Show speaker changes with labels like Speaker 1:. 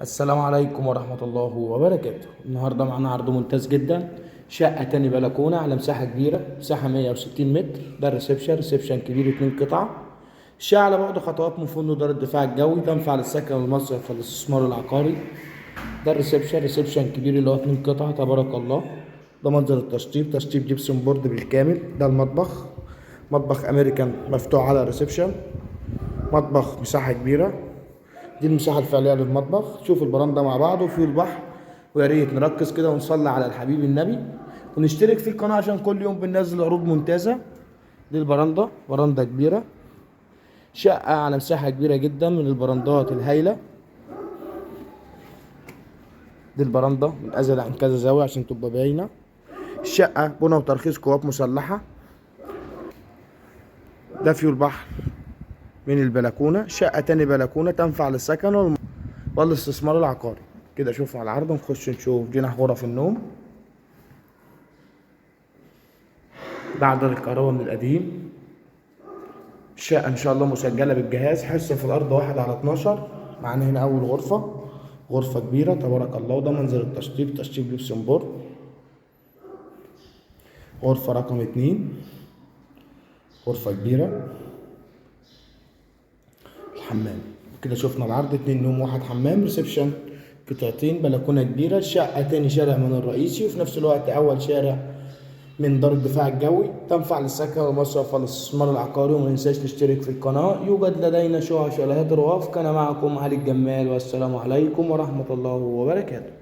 Speaker 1: السلام عليكم ورحمة الله وبركاته. النهاردة معانا عرض ممتاز جدا، شقة تاني بلكونة على مساحة كبيرة، مساحة 160 متر. ده ريسبشن كبير 2 قطع. الشقة على بعد خطوات من فندق دار الدفاع الجوي، تنفع للسكن والمصرف والاستثمار العقاري. ده ريسبشن كبير اللي هو 2 قطع، تبارك الله. ده منظر تشطيب جبسون بورد بالكامل. ده المطبخ، مطبخ امريكان مفتوح على ريسبشن. مطبخ مساحة كبيرة. دي المساحة الفعلية للمطبخ. شوف البراندة مع بعض وفي البحر. ويا ريت نركز كده ونصلي على الحبيب النبي ونشترك في القناة عشان كل يوم بننزل عروض ممتازة. دي البراندة، براندة كبيرة، شقة على مساحة كبيرة جدا من البراندات الهايلة. دي البراندة من أزل عن كذا زاوية عشان تبقى باينة. الشقة بنى وترخيص قوات مسلحة. ده فيو البحر من البلكونة. شقة تاني بلكونة تنفع للسكن والاستثمار العقاري. كده شوف على العرض، نخش نشوف جناح غرف النوم. ده عدد الكهرباء من القديم. الشقة إن شاء الله مسجلة بالجهاز، حصة في الأرض 1/12. معانا هنا أول غرفة، غرفة كبيرة تبارك الله. وده منظر تشطيب جبسون بورد. غرفة رقم 2، غرفة كبيرة. الحمام كده شفنا العرض، 2 نوم 1 حمام، ريسبشن قطعتين، بلكونة كبيرة. الشقة تاني شارع من الرئيسي، وفي نفس الوقت أول شارع من دار الدفاع الجوي، تنفع للسكن والمصرف والاستثمار العقاري. وما ننساش نشترك في القناة. يوجد لدينا شقق شاليهات رواف. كان معكم علي الجمال، والسلام عليكم ورحمة الله وبركاته.